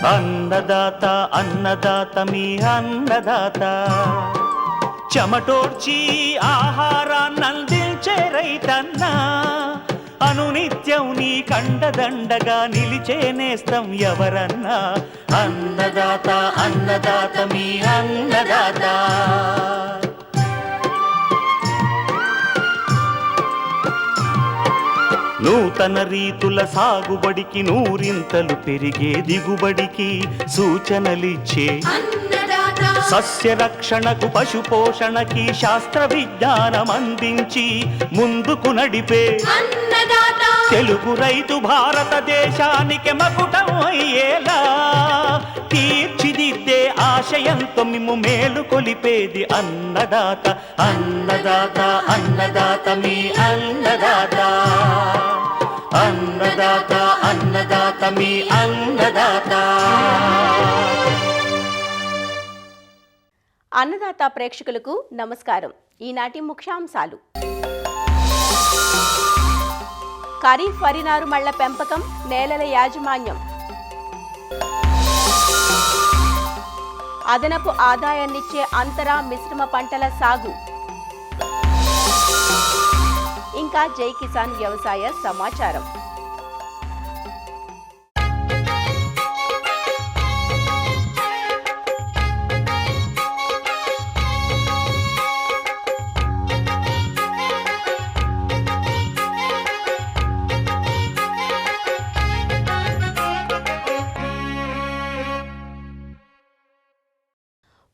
అన్నదాత అన్నదాత మీ అన్నదాత, చెమటోడ్చి ఆహారాన్నందించే రైతన్నా, అనునిత్యం నీ కండదండగా నిలిచే నేస్తం ఎవరన్నా. అన్నదాత అన్నదాత మీ అన్నదాత. నూతన రీతుల సాగుబడికి, నూరింతలు పెరిగే దిగుబడికి సూచనలిచ్చే సస్య రక్షణకు, పశు పోషణకి శాస్త్ర విజ్ఞానం అందించి ముందుకు నడిపే తెలుగు రైతు భారతదేశానికి మకుటం అయ్యేలా తీర్చిదిద్దే ఆశయంతో మిమ్ము మేలు కొలిపేది అన్నదాత. అన్నదాత అన్నదాత మీ అన్నదాత. అన్నదాత అన్నదాత మీ అన్నదాత. అన్నదాత ప్రేక్షకులకు నమస్కారం. ఈనాటి ముఖ్యాంశాలు: ఖరీఫ్ వరి నారుమళ్ల పెంపకం, నేలల యాజమాన్యం, అదనపు ఆదాయాన్నిచ్చే అంతర మిశ్రమ పంటల సాగు, ఇంకా జై కిసాన్ వ్యవసాయ సమాచారం.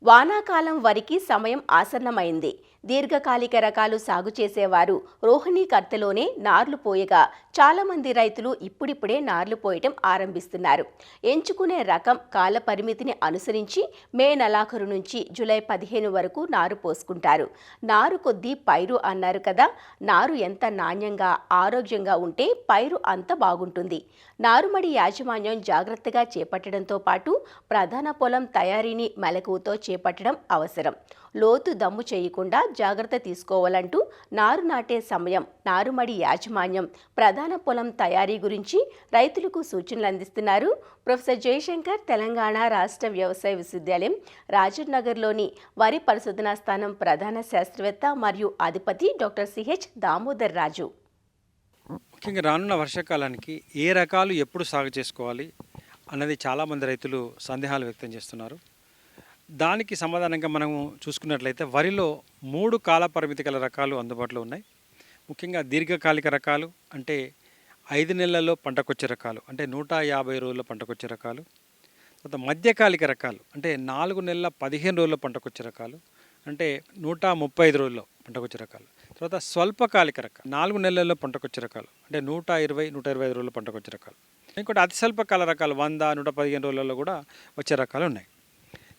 వానాకాలం వరికి సమయం ఆసన్నమైంది. దీర్ఘకాలిక రకాలు సాగు చేసేవారు రోహిణీ కర్తలోనే నార్లు పోయగా చాలామంది రైతులు ఇప్పుడిప్పుడే నార్లు పోయటం ఆరంభిస్తున్నారు. ఎంచుకునే రకం కాల పరిమితిని అనుసరించి మే నెలాఖరు నుంచి జూలై 15 వరకు నారు పోసుకుంటారు. నారు కొద్దీ పైరు అన్నారు కదా, నారు ఎంత నాణ్యంగా ఆరోగ్యంగా ఉంటే పైరు అంత బాగుంటుంది. నారుమడి యాజమాన్యం జాగ్రత్తగా చేపట్టడంతో పాటు ప్రధాన పొలం తయారీని మెలకువతో చేపట్టడం అవసరం. లోతు దమ్ము చేయకుండా జాగ్రత్త తీసుకోవాలంటూ నారు నాటే సమయం, నారుమడి యాజమాన్యం, ప్రధాన పొలం తయారీ గురించి రైతులకు సూచనలు అందిస్తున్నారు ప్రొఫెసర్ జయశంకర్, తెలంగాణ రాష్ట్ర వ్యవసాయ విశ్వవిద్యాలయం రాజన్ నగర్లోని వరి పరిశోధనా స్థానం ప్రధాన శాస్త్రవేత్త మరియు అధిపతి డాక్టర్ సిహెచ్ దామోదర్ రాజు. ముఖ్యంగా రానున్న వర్షాకాలానికి ఏ రకాలు ఎప్పుడు సాగు చేసుకోవాలి అన్నది చాలామంది రైతులు సందేహాలు వ్యక్తం చేస్తున్నారు. దానికి సమాధానంగా మనము చూసుకున్నట్లయితే వరిలో 3 కాల పరిమితి గల రకాలు అందుబాటులో ఉన్నాయి. ముఖ్యంగా దీర్ఘకాలిక రకాలు అంటే 5 నెలల్లో పంటకొచ్చే రకాలు, అంటే 150 రోజుల్లో పంటకొచ్చే రకాలు. తర్వాత మధ్యకాలిక రకాలు అంటే 4 నెలల 15 రోజుల్లో పంటకొచ్చే రకాలు, అంటే 135 రోజుల్లో పంటకొచ్చే రకాలు. తర్వాత స్వల్పకాలిక రకాలు 4 నెలల్లో పంటకొచ్చే రకాలు, అంటే 120-125 రోజుల్లో పంటకొచ్చే రకాలు. ఇంకోటి అతి స్వల్పకాల రకాలు 100-115 రోజులలో కూడా వచ్చే రకాలు ఉన్నాయి.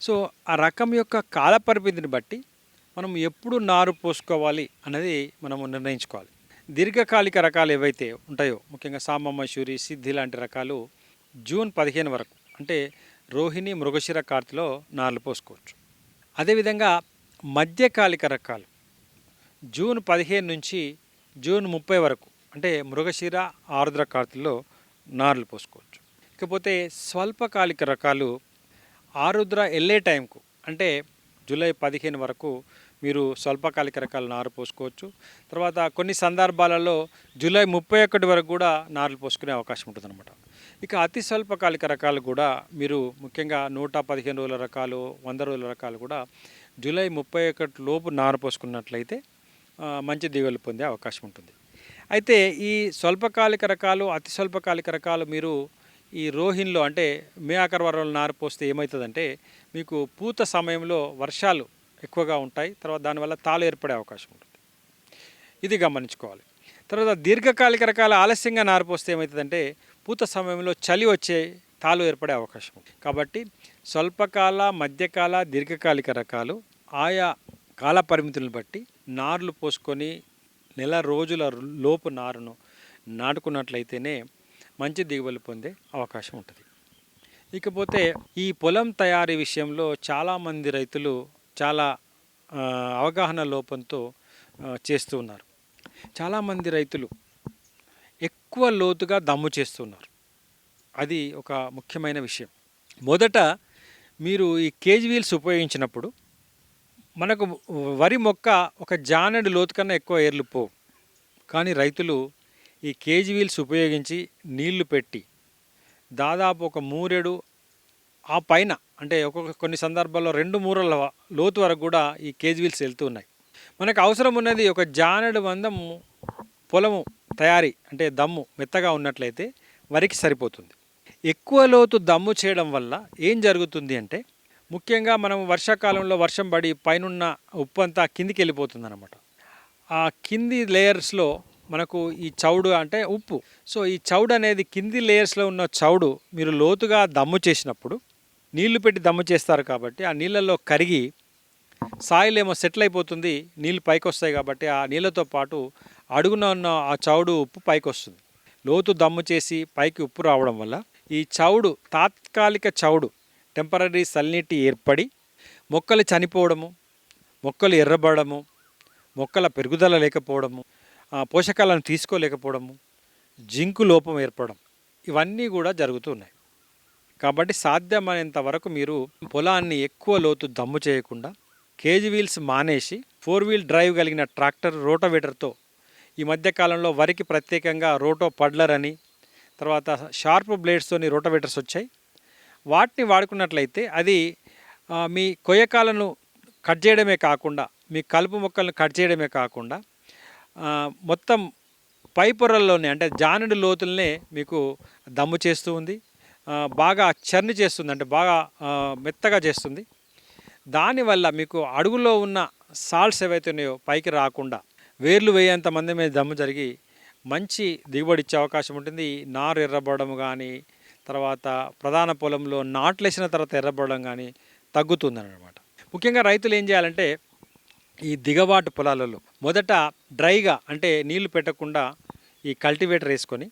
సో ఆ రకం యొక్క కాల పరిమితిని బట్టి మనం ఎప్పుడు నారు పోసుకోవాలి అన్నది మనము నిర్ణయించుకోవాలి. దీర్ఘకాలిక రకాలు ఏవైతే ఉంటాయో, ముఖ్యంగా సామమసూరి, సిద్ధి లాంటి రకాలు జూన్ 15 వరకు, అంటే రోహిణి, మృగశిర, కార్తిలో నార్లు పోసుకోవచ్చు. అదేవిధంగా మధ్యకాలిక రకాలు జూన్ 15 నుంచి జూన్ 30 వరకు, అంటే మృగశిర, ఆరుద్ర, కార్తిలో నార్లు పోసుకోవచ్చు. ఇకపోతే స్వల్పకాలిక రకాలు ఆరుద్ర వెళ్ళే టైంకు, అంటే జూలై 15 వరకు మీరు స్వల్పకాలిక రకాలు నారు పోసుకోవచ్చు. తర్వాత కొన్ని సందర్భాలలో జూలై 31 వరకు కూడా నార్లు పోసుకునే అవకాశం ఉంటుందన్నమాట. ఇక అతి స్వల్పకాలిక రకాలు కూడా మీరు ముఖ్యంగా 115 రోజుల రకాలు, 100 రోజుల రకాలు కూడా జూలై 31 లోపు నారు పోసుకున్నట్లయితే మంచి దిగుబడులు పొందే అవకాశం ఉంటుంది. అయితే ఈ స్వల్పకాలిక రకాలు, అతి స్వల్పకాలిక రకాలు మీరు ఈ రోహిణిలో అంటే మే ఆఖరి వారంలో నారు పోస్తే ఏమవుతుందంటే మీకు పూత సమయంలో వర్షాలు ఎక్కువగా ఉంటాయి. తర్వాత దానివల్ల తాలు ఏర్పడే అవకాశం ఉంటుంది. ఇది గమనించుకోవాలి. తర్వాత దీర్ఘకాలిక రకాల ఆలస్యంగా నారు పోస్తే ఏమవుతుందంటే పూత సమయంలో చలి వచ్చే తాలు ఏర్పడే అవకాశం ఉంది. కాబట్టి స్వల్పకాల, మధ్యకాల, దీర్ఘకాలిక రకాలు ఆయా కాల పరిమితులను బట్టి నారులు పోసుకొని నెల రోజుల లోపు నారును నాటుకున్నట్లయితేనే మంచి దిగుబడులు పొందే అవకాశం ఉంటుంది. ఇకపోతే ఈ పొలం తయారీ విషయంలో చాలామంది రైతులు చాలా అవగాహన లోపంతో చేస్తూ ఉన్నారు. చాలామంది రైతులు ఎక్కువ లోతుగా దమ్ము చేస్తున్నారు. అది ఒక ముఖ్యమైన విషయం. మొదట మీరు ఈ కేజ్ వీల్స్ ఉపయోగించినప్పుడు మనకు వరి మొక్క ఒక జానెడు లోతు కన్నా ఎక్కువ ఏర్లు పోవు. కానీ రైతులు ఈ కేజ్ వీల్స్ ఉపయోగించి నీళ్లు పెట్టి దాదాపు ఒక మూరెడు ఆ పైన అంటే కొన్ని సందర్భాల్లో 2 మూరల లోతు వరకు కూడా ఈ కేజ్ వీల్స్ వెళ్తూ ఉన్నాయి. మనకు అవసరం ఉన్నది ఒక జానెడు మందము పొలము తయారీ అంటే దమ్ము మెత్తగా ఉన్నట్లయితే వరికి సరిపోతుంది. ఎక్కువ లోతు దమ్ము చేయడం వల్ల ఏం జరుగుతుంది అంటే ముఖ్యంగా మనం వర్షాకాలంలో వర్షం పడి పైనున్న ఉప్పు అంతా కిందికి వెళ్ళిపోతుంది అనమాట. ఆ కింది లేయర్స్లో మనకు ఈ చౌడు అంటే ఉప్పు. సో ఈ చౌడు అనేది కింది లేయర్స్లో ఉన్న చౌడు మీరు లోతుగా దమ్ము చేసినప్పుడు నీళ్లు పెట్టి దమ్ము చేస్తారు కాబట్టి ఆ నీళ్ళల్లో కరిగి సాయిల్ ఏమో సెటిల్ అయిపోతుంది, నీళ్ళు పైకి వస్తాయి కాబట్టి ఆ నీళ్ళతో పాటు అడుగున ఉన్న ఆ చౌడు ఉప్పు పైకి వస్తుంది. లోతు దమ్ము చేసి పైకి ఉప్పు రావడం వల్ల ఈ చౌడు తాత్కాలిక చౌడు టెంపరీ సల్నిటీ ఏర్పడి మొక్కలు చనిపోవడము, మొక్కలు ఎర్రబడము, మొక్కల పెరుగుదల లేకపోవడము, పోషకాలను తీసుకోలేకపోవడము, జింకు లోపం ఏర్పడడం ఇవన్నీ కూడా జరుగుతున్నాయి. కాబట్టి సాధ్యమైనంత వరకు మీరు పొలాన్ని ఎక్కువ లోతు దమ్ము చేయకుండా కేజ్ వీల్స్ మానేసి 4 వీల్ డ్రైవ్ కలిగిన ట్రాక్టర్ రోటోవేటర్తో ఈ మధ్యకాలంలో వరికి ప్రత్యేకంగా రోటో పడ్లర్ అని తర్వాత షార్ప్ బ్లేడ్స్తోని రోటోవేటర్స్ వచ్చాయి. వాటిని వాడుకున్నట్లయితే అది మీ కొయ్యకాలను కట్ చేయడమే కాకుండా మీ కలుపు మొక్కలను కట్ చేయడమే కాకుండా మొత్తం పై పొరల్లోనే అంటే జానెడు లోతులనే మీకు దమ్ము చేస్తూ ఉంది, బాగా చర్ని చేస్తుంది అంటే బాగా మెత్తగా చేస్తుంది. దానివల్ల మీకు అడుగులో ఉన్న సాల్ట్స్ ఏవైతే ఉన్నాయో పైకి రాకుండా వేర్లు వేయేంత మంది మీద దమ్ము జరిగి మంచి దిగుబడి ఇచ్చే అవకాశం ఉంటుంది. నారు ఎర్రబడడం కానీ తర్వాత ప్రధాన పొలంలో నాట్లు వేసిన తర్వాత ఎర్రబడడం కానీ తగ్గుతుందన్నమాట. ముఖ్యంగా రైతులు ఏం చేయాలంటే ఈ దిగబాటు పొలాలలో మొదట డ్రైగా అంటే నీళ్లు పెట్టకుండా ఈ కల్టివేటర్ వేసుకొని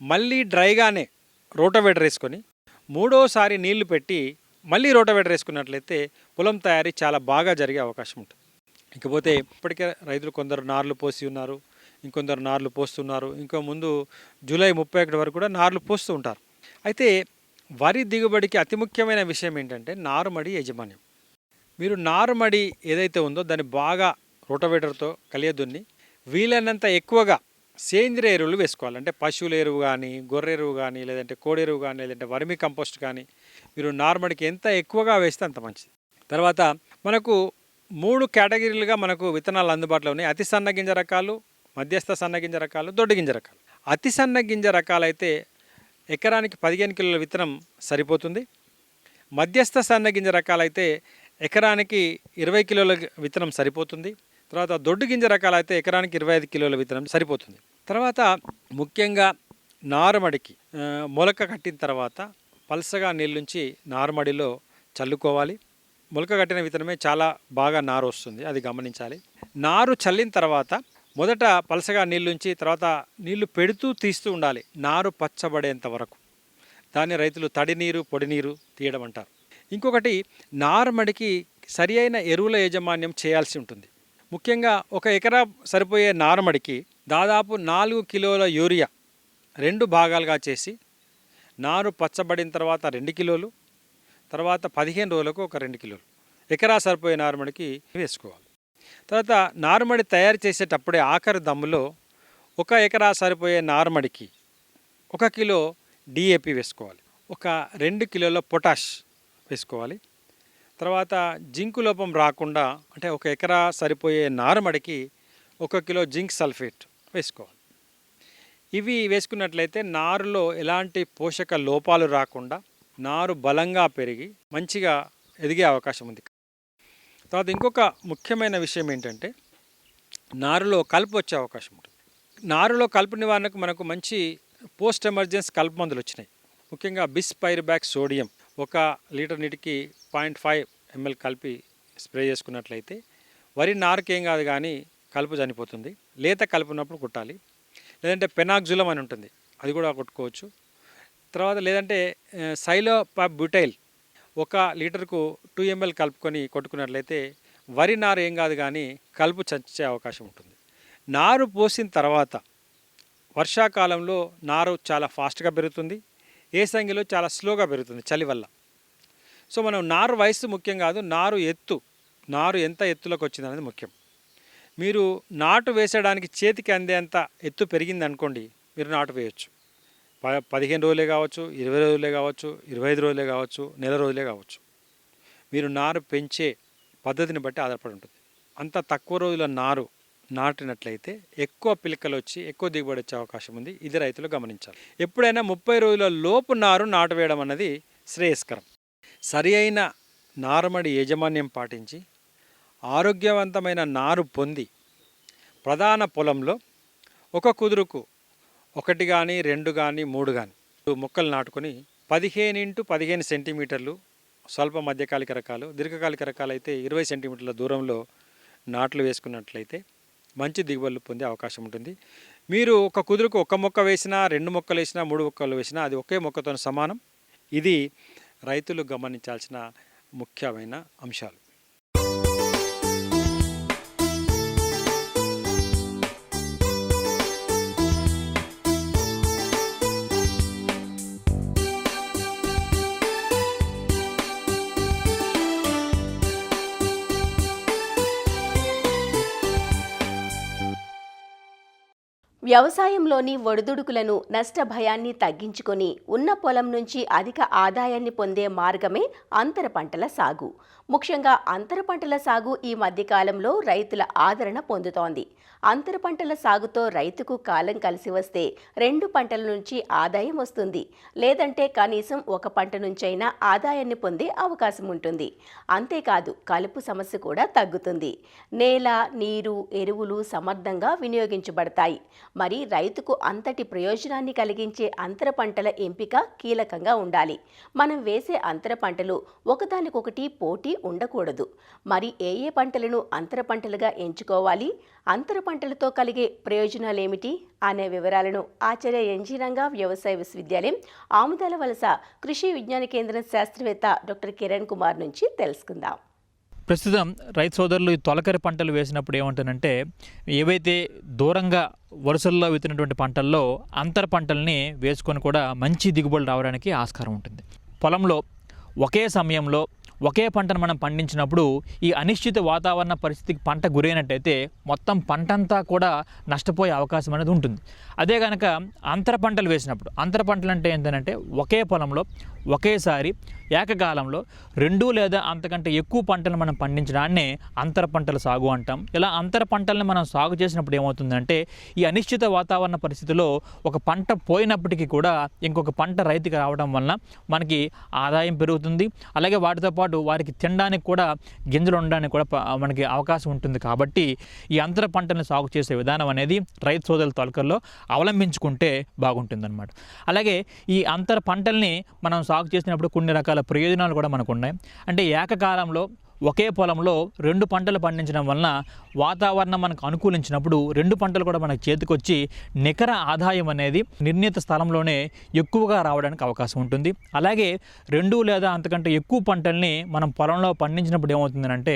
మళ్ళీ డ్రైగానే రోటోవేటర్ వేసుకొని మూడోసారి నీళ్లు పెట్టి మళ్ళీ రోటోవేటర్ వేసుకున్నట్లయితే పొలం తయారీ చాలా బాగా జరిగే అవకాశం ఉంటుంది. ఇకపోతే ఇప్పటికే రైతులు కొందరు నార్లు పోసి ఉన్నారు, ఇంకొందరు నార్లు పోస్తున్నారు, ఇంకో ముందు జూలై 31 వరకు కూడా నార్లు పోస్తూ ఉంటారు. అయితే వరి దిగుబడికి అతి ముఖ్యమైన విషయం ఏంటంటే నారుమడి యాజమాన్యం. మీరు నారుమడి ఏదైతే ఉందో దాన్ని బాగా రోటోవేటర్తో కలియదున్ని వీలైనంత ఎక్కువగా సేంద్రియ ఎరువులు వేసుకోవాలి. అంటే పశువుల ఎరువు కానీ, గొర్రె ఎరువు కానీ, లేదంటే కోడి ఎరువు కానీ, లేదంటే వర్మి కంపోస్ట్ కానీ మీరు నారుమడికి ఎంత ఎక్కువగా వేస్తే అంత మంచిది. తర్వాత మనకు 3 కేటగిరీలుగా మనకు విత్తనాలు అందుబాటులో ఉన్నాయి. అతి సన్న గింజ రకాలు, మధ్యస్థ సన్న గింజ రకాలు, దొడ్డు గింజ రకాలు. అతి సన్న గింజ రకాలైతే ఎకరానికి 15 కిలోల విత్తనం సరిపోతుంది. మధ్యస్థ సన్న గింజ రకాలైతే ఎకరానికి 20 కిలోల విత్తనం సరిపోతుంది. తర్వాత దొడ్డు గింజ రకాలైతే ఎకరానికి 25 కిలోల విత్తనం సరిపోతుంది. తర్వాత ముఖ్యంగా నారుమడికి మొలక కట్టిన తర్వాత పల్సగా నీళ్ళుంచి నారుమడిలో చల్లుకోవాలి. మొలక కట్టిన విత్తనమే చాలా బాగా నారు వస్తుంది, అది గమనించాలి. నారు చల్లిన తర్వాత మొదట పలసగా నీళ్ళుంచి తర్వాత నీళ్లు పెడుతూ తీస్తూ ఉండాలి నారు పచ్చబడేంత వరకు. దాన్ని రైతులు తడి నీరు పొడి నీరు తీయడం అంటారు. ఇంకొకటి నారుమడికి సరి అయిన ఎరువుల యాజమాన్యం చేయాల్సి ఉంటుంది. ముఖ్యంగా 1 ఎకరా సరిపోయే నారుమడికి దాదాపు 4 కిలోల యూరియా 2 భాగాలుగా చేసి నారు పచ్చబడిన తర్వాత 2 కిలోలు, తర్వాత 15 రోజులకు ఒక 2 కిలోలు ఎకరా సరిపోయే నారుమడికి వేసుకోవాలి. తర్వాత నారుమడి తయారు చేసేటప్పుడే ఆఖరి దమ్ములో 1 ఎకరా సరిపోయే నారుమడికి 1 కిలో డిఏపి వేసుకోవాలి, 2 కిలోల పొటాష్ వేసుకోవాలి. తర్వాత జింకు లోపం రాకుండా అంటే 1 ఎకరా సరిపోయే నారుమడికి 1 కిలో జింక్ సల్ఫేట్ వేసుకోవాలి. ఇవి వేసుకున్నట్లయితే నారులో ఎలాంటి పోషక లోపాలు రాకుండా నారు బలంగా పెరిగి మంచిగా ఎదిగే అవకాశం ఉంది. తర్వాత ఇంకొక ముఖ్యమైన విషయం ఏంటంటే నారులో కలుపు వచ్చే అవకాశం ఉంటుంది. నారులో కలుపు నివారణకు మనకు మంచి పోస్ట్ ఎమర్జెన్సీ కలుపు మందులు వచ్చినాయి. ముఖ్యంగా బిస్పైర్బ్యాక్ సోడియం 1 లీటర్ నీటికి 0.5 ml కలిపి స్ప్రే చేసుకున్నట్లయితే వరి నారుకేం కాదు కానీ కలుపు చనిపోతుంది. లేత కలుపు ఉన్నప్పుడు కొట్టాలి. లేదంటే పెనాక్జులం అని ఉంటుంది, అది కూడా కొట్టుకోవచ్చు. తర్వాత లేదంటే సైలోపాబ్యూటైల్ 1 లీటర్కు 2 ml కలుపుకొని కొట్టుకున్నట్లయితే వరి నారు ఏం కాదు కానీ కలుపు చచ్చే అవకాశం ఉంటుంది. నారు పోసిన తర్వాత వర్షాకాలంలో నారు చాలా ఫాస్ట్గా పెరుగుతుంది, ఏసంగిలో చాలా స్లోగా పెరుగుతుంది చలి వల్ల. సో మనం నారు వయస్సు ముఖ్యం కాదు, నారు ఎంత ఎత్తులోకి వచ్చింది అనేది ముఖ్యం. మీరు నాటు వేసడానికి చేతికి అందేంత ఎత్తు పెరిగింది అనుకోండి, మీరు నాటు వేయచ్చు. 15 రోజులే కావచ్చు, 20 రోజులే కావచ్చు, 25 రోజులే కావచ్చు, నెల రోజులే కావచ్చు. మీరు నారు పెంచే పద్ధతిని బట్టి ఆధారపడి ఉంటుంది. అంత తక్కువ రోజుల నారు నాటినట్లయితే ఎక్కువ పిలకలు వచ్చి ఎక్కువ దిగుబడి వచ్చే అవకాశం ఉంది. ఇది రైతులు గమనించాలి. ఎప్పుడైనా 30 రోజుల లోపు నారు నాటు వేయడం అన్నది శ్రేయస్కరం. సరి అయిన నారుమడి యాజమాన్యం పాటించి ఆరోగ్యవంతమైన నారు పొంది ప్రధాన పొలంలో ఒక కుదురుకు 1 కానీ 2 కానీ 3 కానీ మొక్కలు నాటుకొని 15x15 సెంటీమీటర్లు స్వల్ప మధ్యకాలిక రకాలు, దీర్ఘకాలిక రకాలు అయితే 20 సెంటీమీటర్ల దూరంలో నాట్లు వేసుకున్నట్లయితే మంచి దిగుబడులు పొందే అవకాశం ఉంటుంది. మీరు ఒక కుదురుకు 1 మొక్క వేసినా, 2 మొక్కలు వేసినా, 3 మొక్కలు వేసినా అది ఒకే మొక్కతో సమానం. ఇది రైతులు గమనించాల్సిన ముఖ్యమైన అంశాలు. వ్యవసాయంలోని ఒడిదుడుకులను, నష్ట భయాన్ని తగ్గించుకొని ఉన్న పొలం నుంచి అధిక ఆదాయాన్ని పొందే మార్గమే అంతర పంటల సాగు. ముఖ్యంగా అంతర పంటల సాగు ఈ మధ్యకాలంలో రైతుల ఆదరణ పొందుతోంది. అంతర పంటల సాగుతో రైతుకు కాలం కలిసి వస్తే 2 పంటల నుంచి ఆదాయం వస్తుంది. లేదంటే కనీసం 1 పంట నుంచైనా ఆదాయాన్ని పొందే అవకాశం ఉంటుంది. అంతేకాదు కలుపు సమస్య కూడా తగ్గుతుంది. నేల, నీరు, ఎరువులు సమర్థంగా వినియోగించబడతాయి. మరి రైతుకు అంతటి ప్రయోజనాన్ని కలిగించే అంతర పంటల ఎంపిక కీలకంగా ఉండాలి. మనం వేసే అంతర పంటలు ఒకదానికొకటి పోటీ ఉండకూడదు. మరి ఏ పంటలను అంతర పంటలుగా ఎంచుకోవాలి, అంతర పంటలతో కలిగే ప్రయోజనాలేమిటి అనే వివరాలను ఆచార్య ఎన్జీ రంగా వ్యవసాయ విశ్వవిద్యాలయం ఆముదాల వలస కృషి విజ్ఞాన కేంద్రం శాస్త్రవేత్త డాక్టర్ కిరణ్ కుమార్ నుంచి తెలుసుకుందాం. ప్రస్తుతం రైతు సోదరులు తొలకరి పంటలు వేసినప్పుడు ఏమంటానంటే, ఏవైతే దూరంగా వరుసల్లో విత్తినటువంటి పంటల్లో అంతర పంటల్ని వేసుకొని కూడా మంచి దిగుబడులు రావడానికి ఆస్కారం ఉంటుంది. పొలంలో ఒకే సమయంలో ఒకే పంటను మనం పండించినప్పుడు ఈ అనిశ్చిత వాతావరణ పరిస్థితికి పంట గురైనట్టయితే మొత్తం పంటంతా కూడా నష్టపోయే అవకాశం అనేది ఉంటుంది. అదే కనుక అంతర పంటలు వేసినప్పుడు, అంతర పంటలు అంటే ఏంటంటే ఒకే పొలంలో ఒకేసారి ఏకకాలంలో 2 లేదా అంతకంటే ఎక్కువ పంటలు మనం పండించడాన్నే అంతర పంటల సాగు అంటాం. ఇలా అంతర పంటలను మనం సాగు చేసినప్పుడు ఏమవుతుందంటే, ఈ అనిశ్చిత వాతావరణ పరిస్థితిలో ఒక పంట పోయినప్పటికీ కూడా ఇంకొక పంట రైతుకి రావడం వలన మనకి ఆదాయం పెరుగుతుంది. అలాగే వాటితో పాటు వారికి తినడానికి కూడా గింజలు ఉండడానికి కూడా మనకి అవకాశం ఉంటుంది. కాబట్టి ఈ అంతర పంటలను సాగు చేసే విధానం అనేది రైతు సోదరుల తొలకల్లో అవలంబించుకుంటే బాగుంటుందన్నమాట. అలాగే ఈ అంతర పంటల్ని మనం సాగు చేసినప్పుడు కొన్ని రకాల ప్రయోజనాలు కూడా మనకు ఉన్నాయి. అంటే ఏకకాలంలో ఒకే పొలంలో 2 పంటలు పండించడం వలన వాతావరణం మనకు అనుకూలించినప్పుడు 2 పంటలు కూడా మనకు చేతికొచ్చి నికర ఆదాయం అనేది నిర్ణీత స్థలంలోనే ఎక్కువగా రావడానికి అవకాశం ఉంటుంది. అలాగే 2 లేదా అంతకంటే ఎక్కువ పంటల్ని మనం పొలంలో పండించినప్పుడు ఏమవుతుందంటే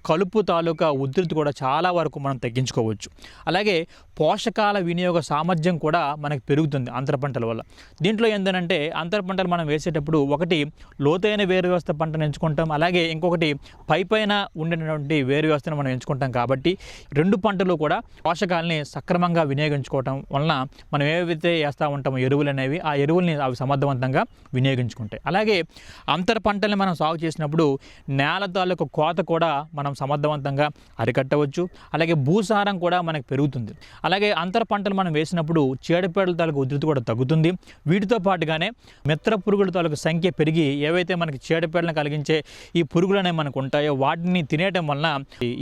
కలుపు తాలూకా ఉధృతి కూడా చాలా వరకు మనం తగ్గించుకోవచ్చు. అలాగే పోషకాల వినియోగ సామర్థ్యం కూడా మనకు పెరుగుతుంది అంతర పంటల వల్ల. దీంట్లో ఏంటంటే అంతర పంటలు మనం వేసేటప్పుడు ఒకటి లోతైన వేరు వ్యవస్థ పంటను ఎంచుకుంటాం, అలాగే ఇంకొకటి పైపైన ఉండేటువంటి వేరు వ్యవస్థను మనం ఎంచుకుంటాం. కాబట్టి 2 పంటలు కూడా పోషకాలని సక్రమంగా వినియోగించుకోవటం వలన మనం ఏవైతే వేస్తూ ఉంటామో ఎరువులు అనేవి, ఆ ఎరువుల్ని అవి సమర్థవంతంగా వినియోగించుకుంటాయి. అలాగే అంతర పంటల్ని మనం సాగు చేసినప్పుడు నేల తాలూకు కోత కూడా మనం సమర్థవంతంగా అరికట్టవచ్చు. అలాగే భూసారం కూడా మనకు పెరుగుతుంది. అలాగే అంతర పంటలు మనం వేసినప్పుడు చీడపీడల తాలూకు ఉధృతి కూడా తగ్గుతుంది. వీటితో పాటుగానే మిత్ర పురుగుల తాలూకు సంఖ్య పెరిగి ఏవైతే మనకి చీడపీడలను కలిగించే ఈ పురుగులు అనేవి మనకు ఉంటాయో వాటిని తినేయటం వలన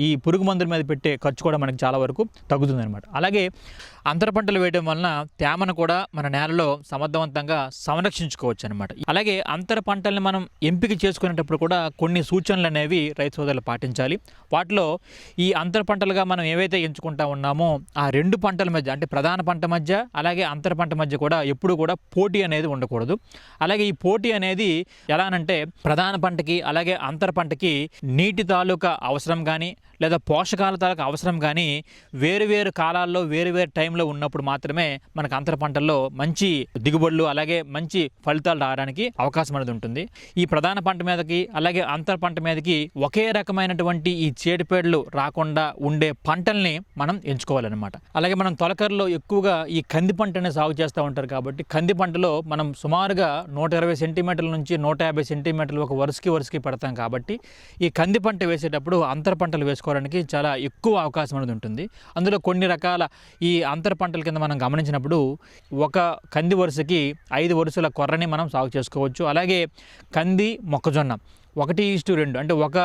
ఈ పురుగు మందుల మీద పెట్టే ఖర్చు కూడా మనకి చాలా వరకు తగ్గుతుంది అనమాట. అలాగే అంతర పంటలు వేయడం వలన తేమను కూడా మన నేలలో సమర్థవంతంగా సంరక్షించుకోవచ్చు అనమాట. అలాగే అంతర పంటల్ని మనం ఎంపిక చేసుకునేటప్పుడు కూడా కొన్ని సూచనలు అనేవి రైతు సోదరులు పాటించాలి. వాటిలో ఈ అంతర పంటలుగా మనం ఏవైతే ఎంచుకుంటా ఉన్నామో ఆ 2 పంటల మధ్య అంటే ప్రధాన పంట మధ్య అలాగే అంతర పంట మధ్య కూడా ఎప్పుడు కూడా పోటీ అనేది ఉండకూడదు. అలాగే ఈ పోటీ అనేది ఎలానంటే ప్రధాన పంటకి అలాగే అంతర పంటకి నీటి తాలూకా అవసరం కానీ లేదా పోషకాల తాలూకా అవసరం కానీ వేరు కాలాల్లో వేరు టైంలో ఉన్నప్పుడు మాత్రమే మనకు అంతర పంటల్లో మంచి దిగుబడులు అలాగే మంచి ఫలితాలు రావడానికి అవకాశం అనేది ఉంటుంది. ఈ ప్రధాన పంట మీదకి అలాగే అంతర పంట మీదకి ఒకే రకమైనటువంటి ఈ చీడపీడలు రాకుండా ఉండే పంటల్ని మనం ఎంచుకోవాలన్నమాట. అలాగే మనం తొలకరలో ఎక్కువగా ఈ కంది పంటనే సాగు చేస్తూ ఉంటారు కాబట్టి కంది పంటలో మనం సుమారుగా 120 సెంటీమీటర్ల నుంచి 150 సెంటీమీటర్లు ఒక వరుసకి పెడతాం కాబట్టి ఈ కంది పంట వేసేటప్పుడు అంతర పంటలు వేసుకోవడానికి చాలా ఎక్కువ అవకాశం అనేది ఉంటుంది. అందులో కొన్ని రకాల ఈ అంతర పంటల కింద మనం గమనించినప్పుడు ఒక కంది వరుసకి 5 వరుసల కొర్రని మనం సాగు చేసుకోవచ్చు. అలాగే కంది మొక్కజొన్న 1:2 అంటే ఒక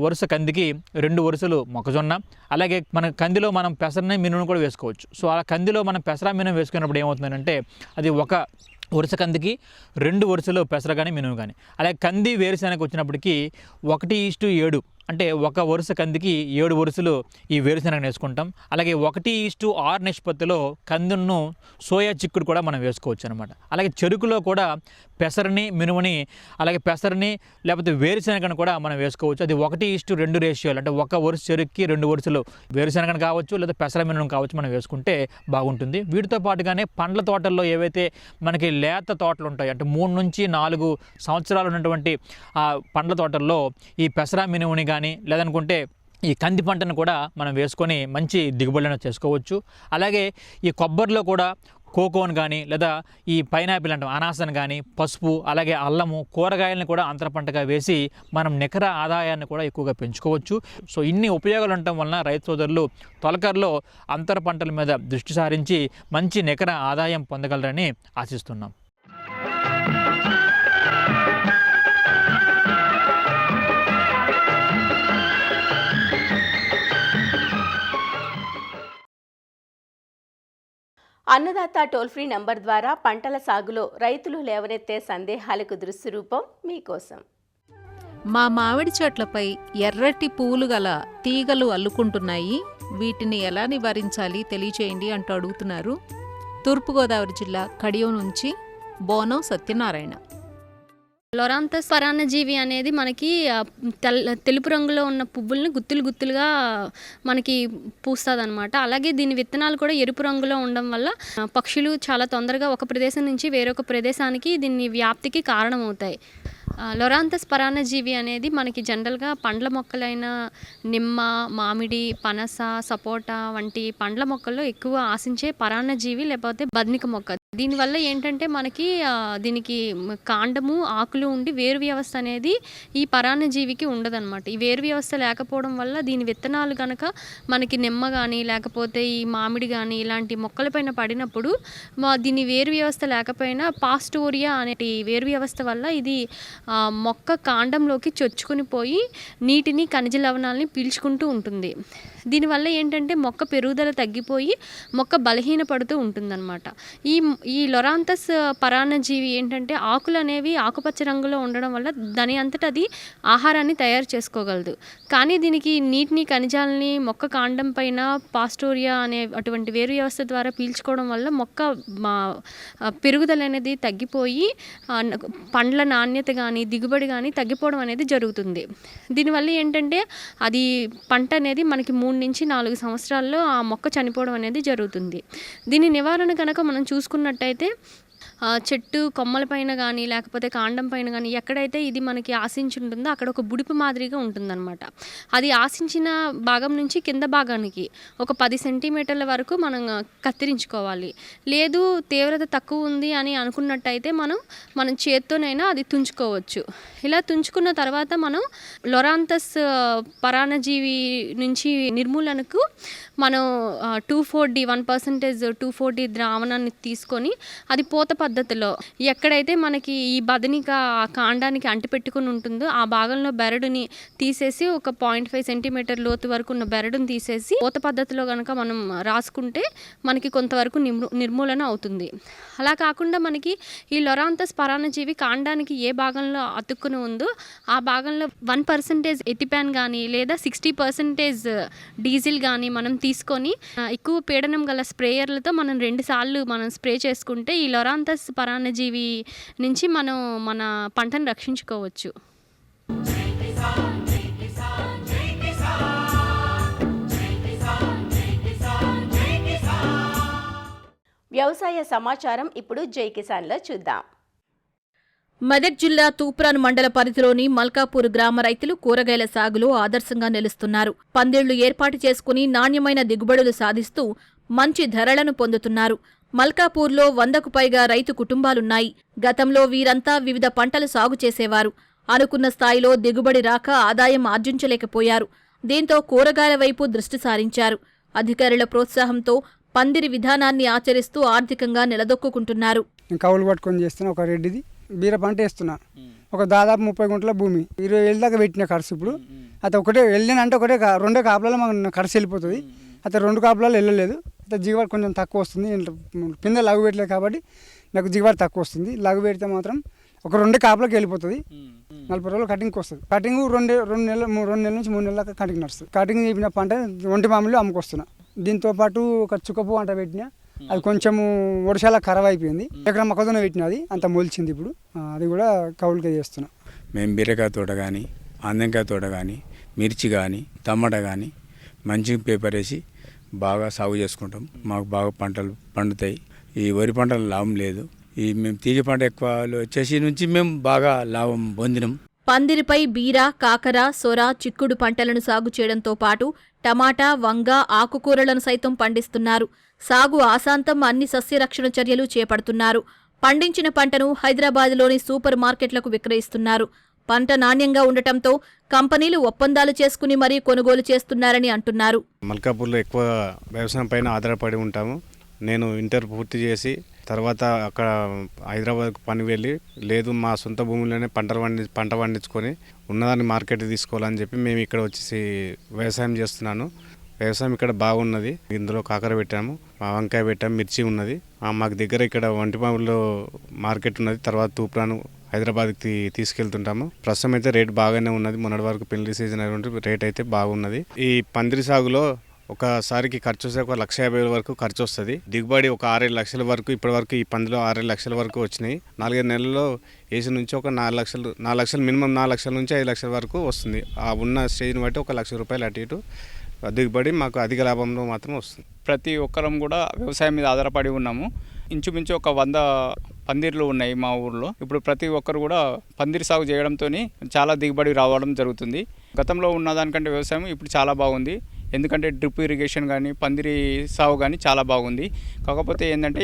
వరుస కందికి 2 వరుసలు మొక్కజొన్న. అలాగే మన కందిలో మనం పెసరని మినుమును కూడా వేసుకోవచ్చు. సో ఆ కందిలో మనం పెసర మినుము వేసుకున్నప్పుడు ఏమవుతుందంటే అది ఒక వరుస కందికి 2 వరుసలు పెసర కానీ మినుము కానీ. అలాగే కంది వేరుశెనగకు వచ్చినప్పటికీ 1:7 అంటే ఒక వరుస కందికి 7 వరుసలు ఈ వేరుశెనగ వేసుకుంటాం. అలాగే 1:6 నిష్పత్తిలో కందును సోయా చిక్కుడు కూడా మనం వేసుకోవచ్చు అనమాట. అలాగే చెరుకులో కూడా పెసరని మినుముని అలాగే పెసరని లేకపోతే వేరుశెనగను కూడా మనం వేసుకోవచ్చు. అది 1:2 రేషియోలు అంటే ఒక వరుస చెరుకుకి 2 వరుసలు వేరుశెనగను కావచ్చు లేదా పెసర మినుము కావచ్చు మనం వేసుకుంటే బాగుంటుంది. వీటితో పాటుగానే పండ్ల తోటల్లో ఏవైతే మనకి లేత తోటలు ఉంటాయి అంటే 3 నుంచి 4 సంవత్సరాలు ఉన్నటువంటి ఆ పండ్ల తోటల్లో ఈ పెసర మినుముని కానీ లేదనుకుంటే ఈ కంది పంటను కూడా మనం వేసుకొని మంచి దిగుబడులను చేసుకోవచ్చు. అలాగే ఈ కొబ్బరిలో కూడా కోకోన్ కానీ లేదా ఈ పైనాపిల్ అంటాం అనాసను కానీ పసుపు అలాగే అల్లము కూరగాయలను కూడా అంతర పంటగా వేసి మనం నికర ఆదాయాన్ని కూడా ఎక్కువగా పెంచుకోవచ్చు. సో ఇన్ని ఉపయోగాలు ఉండటం వలన రైతు సోదరులు తొలకరలో అంతర పంటల మీద దృష్టి సారించి మంచి నికర ఆదాయం పొందగలరని ఆశిస్తున్నాం. అన్నదాత టోల్ ఫ్రీ నంబర్ ద్వారా పంటల సాగులో రైతులు లేవనెత్తే సందేహాలకు దృశ్య రూపం మీకోసం. మా మామిడి చెట్లపై ఎర్రటి పూలు గల తీగలు అల్లుకుంటున్నాయి, వీటిని ఎలా నివారించాలి తెలియచేయండి అంటూ అడుగుతున్నారు తూర్పుగోదావరి జిల్లా కడియం నుంచి బోనం సత్యనారాయణ. లొరాంథస్ పరాన్నజీవి అనేది మనకి తెలుపు రంగులో ఉన్న పువ్వుల్ని గుత్తులుగా మనకి పూస్తుంది అనమాట. అలాగే దీని విత్తనాలు కూడా ఎరుపు రంగులో ఉండడం వల్ల పక్షులు చాలా తొందరగా ఒక ప్రదేశం నుంచి వేరొక ప్రదేశానికి దీన్ని వ్యాప్తికి కారణమవుతాయి. లొరాంథస్ పరాన్నజీవి అనేది మనకి జనరల్గా పండ్ల మొక్కలైన నిమ్మ, మామిడి, పనస, సపోటా వంటి పండ్ల మొక్కల్లో ఎక్కువ ఆశించే పరాన్నజీవి లేకపోతే బద్నిక మొక్క. దీనివల్ల ఏంటంటే మనకి దీనికి కాండము ఆకులు ఉండి వేరు వ్యవస్థ అనేది ఈ పరాన్నజీవికి ఉండదన్నమాట. ఈ వేరు వ్యవస్థ లేకపోవడం వల్ల దీని విత్తనాలు కనుక మనకి నిమ్మ కానీ లేకపోతే ఈ మామిడి కానీ ఇలాంటి మొక్కలపైన పడినప్పుడు దీని వేరు వ్యవస్థ లేకపోయినా పాస్టోరియా అనే వేరు వ్యవస్థ వల్ల ఇది మొక్క కాండంలోకి చొచ్చుకుని పోయి నీటిని ఖనిజ లవణాలని పీల్చుకుంటూ ఉంటుంది. దీనివల్ల ఏంటంటే మొక్క పెరుగుదల తగ్గిపోయి మొక్క బలహీనపడుతూ ఉంటుందన్నమాట. ఈ లొరాంథస్ పరాన్నజీవి ఏంటంటే ఆకులు అనేవి ఆకుపచ్చ రంగులో ఉండడం వల్ల దాని అంతటా అది ఆహారాన్ని తయారు చేసుకోగలదు. కానీ దీనికి నీటిని ఖనిజాలని మొక్క కాండం పైన పాస్టోరియా అనే అటువంటి వేరు వ్యవస్థ ద్వారా పీల్చుకోవడం వల్ల మొక్క పెరుగుదల అనేది తగ్గిపోయి పండ్ల నాణ్యత కానీ దిగుబడి కానీ తగ్గిపోవడం అనేది జరుగుతుంది. దీనివల్ల ఏంటంటే అది పంట అనేది మనకి 3 నుంచి 4 సంవత్సరాల్లో ఆ మొక్క చనిపోవడం అనేది జరుగుతుంది. దీని నివారణ కనుక మనం చూసుకున్నట్టయితే చెట్టు కొమ్మల పైన కానీ లేకపోతే కాండం పైన కానీ ఎక్కడైతే ఇది మనకి ఆశించి ఉంటుందో అక్కడ ఒక బుడిపి మాదిరిగా ఉంటుందన్నమాట. అది ఆశించిన భాగం నుంచి కింద భాగానికి ఒక 10 సెంటీమీటర్ల వరకు మనం కత్తిరించుకోవాలి. లేదు తీవ్రత తక్కువ ఉంది అని అనుకున్నట్టయితే మనం చేత్తోనైనా అది తుంచుకోవచ్చు. ఇలా తుంచుకున్న తర్వాత మనం లొరాంథస్ పరాన్నజీవి నుంచి నిర్మూలనకు మనం 2,4-D 1% 2,4-D ద్రావణాన్ని తీసుకొని అది పోత పూత పద్ధతిలో ఎక్కడైతే మనకి ఈ బదనిక ఆ కాండానికి అంటిపెట్టుకుని ఉంటుందో ఆ భాగంలో బెరడుని తీసేసి ఒక 0.5 సెంటీమీటర్ లోతు వరకు ఉన్న బెరడుని తీసేసి పూత పద్ధతిలో కనుక మనం రాసుకుంటే మనకి కొంతవరకు నిర్మూలన అవుతుంది. అలా కాకుండా మనకి ఈ లొరాంథస్ పరాన్నజీవి కాండానికి ఏ భాగంలో అతుక్కుని ఉందో ఆ భాగంలో 1% ఎథిపాన్ కానీ లేదా 60% డీజిల్ కానీ మనం తీసుకొని ఎక్కువ పీడనం గల స్ప్రేయర్లతో మనం 2 సార్లు మనం స్ప్రే చేసుకుంటే ఈ లొరాంథస్ పరాన్నజీవి నుంచి మనం మన పంటను రక్షించుకోవచ్చు. వ్యవసాయ సమాచారం ఇప్పుడు జై కిసాన్లో చూద్దాం. మెదక్ జిల్లా తూప్రాన్ మండల పరిధిలోని మల్కాపూర్ గ్రామ రైతులు కూరగాయల సాగులో ఆదర్శంగా నిలుస్తున్నారు. పందిళ్లు ఏర్పాటు చేసుకుని నాణ్యమైన దిగుబడులు సాధిస్తూ మంచి ధరలను పొందుతున్నారు. మల్కాపూర్లో 100కు పైగా రైతు కుటుంబాలున్నాయి. గతంలో వీరంతా వివిధ పంటలు సాగు చేసేవారు. అనుకున్న స్థాయిలో దిగుబడి రాక ఆదాయం ఆర్జించలేకపోయారు. దీంతో కూరగాయల వైపు దృష్టి సారించారు. అధికారుల ప్రోత్సాహంతో పందిరి విధానాన్ని ఆచరిస్తూ ఆర్థికంగా నిలదొక్కుంటున్నారు. కౌలు పట్టుకొని చేస్తున్నా, ఒక రెడ్డిది బీర పంట వేస్తున్నా. ఒక దాదాపు 30 గుంటల భూమి 20,000 దాకా పెట్టిన ఖర్చు. ఇప్పుడు అయితే ఒకటే వెళ్ళినంటే ఒకటే 2 కాపులలో మాకు ఖర్చు వెళ్ళిపోతుంది. అయితే 2 కాపులలో వెళ్ళలేదు. అయితే దిగుబడి కొంచెం తక్కువ వస్తుంది. కింద లఘు పెట్టలేదు కాబట్టి నాకు దిగుబడి తక్కువ వస్తుంది. లఘు పెడితే మాత్రం ఒక 2 కాపులకు వెళ్ళిపోతుంది. 40 రోజులు కటింగ్కి వస్తుంది. కటింగ్ 2 నెలల నుంచి 3 నెలల దాకా కటింగ్ నడుస్తుంది. కటింగ్ చెప్పిన పంట ఒంటి మామిడిలో అమ్ముకొస్తున్నా. దీంతో పాటు ఒక చుక్కపు పంట పెట్టినా, అది కొంచెము వర్షాల ఖరాబ్ అయిపోయింది. ఎకరం మొక్కజొన్న పెట్టినా, అది అంత మొలిచింది. ఇప్పుడు అది కూడా కౌలుకే చేస్తున్నా. మేము బీరకాయ తోట కానీ, ఆందంకాయ తోట కానీ, మిర్చి కానీ, టమాటా కానీ మంచి పేపర్ వేసి బాగా సాగు చేసుకుంటాం. మాకు బాగా పంటలు పండుతాయి. ఈ వరి పంటలు లాభం లేదు. ఈ మేము తీగ పంట ఎక్కువ వచ్చేసి నుంచి మేము బాగా లాభం పొందినాం. పందిరిపై బీర, కాకర, సొర, చిక్కుడు పంటలను సాగు చేయడంతో పాటు టమాటా, వంగ, ఆకుకూరలను సైతం పండిస్తున్నారు. సాగు ఆశాంతం అన్ని సస్యరక్షణ చర్యలు చేపడుతున్నారు. పండించిన పంటను హైదరాబాద్లోని సూపర్ మార్కెట్లకు విక్రయిస్తున్నారు. పంట నాణ్యంగా ఉండటంతో కంపెనీలు ఒప్పందాలు చేసుకుని మరీ కొనుగోలు చేస్తున్నారని అంటున్నారు. మల్కాపూర్లో ఎక్కువ వ్యవసాయం పైన ఆధారపడి ఉంటాము. నేను ఇంటర్ పూర్తి చేసి తర్వాత అక్కడ హైదరాబాద్కు పని వెళ్ళి, లేదు మా సొంత భూమిలోనే పంట పండించుకొని ఉన్నదాన్ని మార్కెట్ తీసుకోవాలని చెప్పి మేము ఇక్కడ వచ్చేసి వ్యవసాయం చేస్తున్నాను. వ్యవసాయం ఇక్కడ బాగున్నది. ఇందులో కాకర పెట్టాము, వంకాయ పెట్టాము, మిర్చి ఉన్నది. మాకు దగ్గర ఇక్కడ వంటిమామిడిలో మార్కెట్ ఉన్నది. తర్వాత తూప్రాను హైదరాబాద్కి తీసుకెళ్తుంటాము. ప్రస్తుతం అయితే రేట్ బాగానే ఉన్నది. మొన్నటి వరకు పెళ్లి సీజన్ అయి రేట్ అయితే బాగున్నది. ఈ పందిరి సాగులో ఒకసారికి ఖర్చు వస్తే ఒక 1,50,000 వరకు ఖర్చు వస్తుంది. దిగుబడి ఒక 6-7 లక్షల వరకు ఇప్పటి వరకు ఈ పందిలో 6-7 లక్షల వరకు వచ్చినాయి. 4-5 నెలల్లో వేసి నుంచి ఒక 4 లక్షలు మినిమం 4 లక్షల నుంచి 5 లక్షల వరకు వస్తుంది. ఆ ఉన్న స్టేజ్ని బట్టి ఒక 1,00,000 రూపాయలు అటు ఇటు దిగుబడి మాకు అధిక లాభంలో మాత్రం వస్తుంది. ప్రతి ఒక్కరం కూడా వ్యవసాయం మీద ఆధారపడి ఉన్నాము. ఇంచుమించు ఒక 100 పందిర్లు ఉన్నాయి మా ఊర్లో. ఇప్పుడు ప్రతి ఒక్కరు కూడా పందిరి సాగు చేయడంతో చాలా దిగుబడి రావడం జరుగుతుంది. గతంలో ఉన్న దానికంటే వ్యవసాయం ఇప్పుడు చాలా బాగుంది. ఎందుకంటే డ్రిప్ ఇరిగేషన్ కానీ, పందిరి సాగు కానీ చాలా బాగుంది. కాకపోతే ఏంటంటే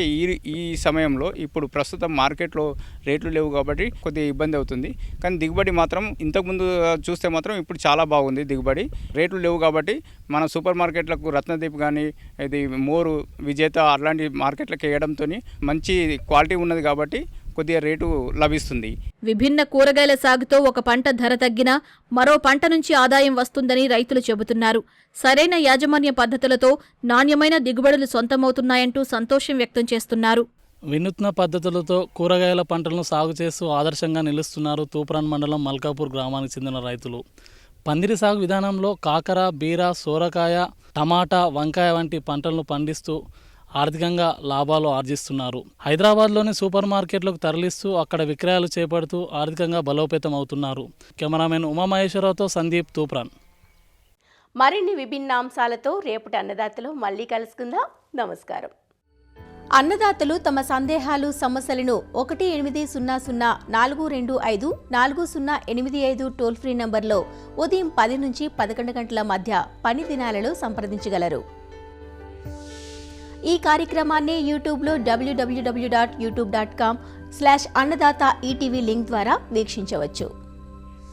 ఈ సమయంలో ఇప్పుడు ప్రస్తుతం మార్కెట్లో రేట్లు లేవు కాబట్టి కొద్దిగా ఇబ్బంది అవుతుంది. కానీ దిగుబడి మాత్రం ఇంతకుముందు చూస్తే మాత్రం ఇప్పుడు చాలా బాగుంది దిగుబడి. రేట్లు లేవు కాబట్టి మన సూపర్ మార్కెట్లకు రత్నదీప్ కానీ, ఇది మోరు, విజేత అలాంటి మార్కెట్లకు వేయడంతో మంచి క్వాలిటీ ఉన్నది కాబట్టి కొద్దిగా రేటు లభిస్తుంది. విభిన్న కూరగాయల సాగుతో ఒక పంట ధర తగ్గినా మరో పంట నుంచి ఆదాయం వస్తుందని రైతులు చెబుతున్నారు. సరైన యాజమాన్య పద్ధతులతో నాణ్యమైన దిగుబడులు సొంతమవుతున్నాయంటూ సంతోషం వ్యక్తం చేస్తున్నారు. వినూత్న పద్ధతులతో కూరగాయల పంటలను సాగు చేస్తూ ఆదర్శంగా నిలుస్తున్నారు తూప్రాన్ మండలం మల్కాపూర్ గ్రామానికి చెందిన రైతులు. పందిరి సాగు విధానంలో కాకర, బీర, సోరకాయ, టమాటా, వంకాయ వంటి పంటలను పండిస్తూ ఆర్థికంగా లాభాలు ఆర్జిస్తున్నారు. హైదరాబాద్లోని సూపర్ మార్కెట్లకు తరలిస్తూ అక్కడ విక్రయాలు చేపడుతూ ఆర్థికంగా బలోపేతం అవుతున్నారు. కెమెరామెన్ ఉమామహేశ్వరరావుతో సందీప్, తూప్రాన్. మరిన్ని విభిన్న అంశాలతో రేపటి అన్నదాతలో మళ్ళీ కలుసుకుందాం. నమస్కారం. అన్నదాతలు తమ సందేహాలు, సమస్యలను 18004254085 టోల్ ఫ్రీ నంబర్లో ఉదయం 10 నుంచి 11 గంటల మధ్య పని దినాలలో సంప్రదించగలరు. ఈ కార్యక్రమాన్ని యూట్యూబ్లో www.youtube.com/అన్నదాత ఈటీవీ లింక్ ద్వారా వీక్షించవచ్చు.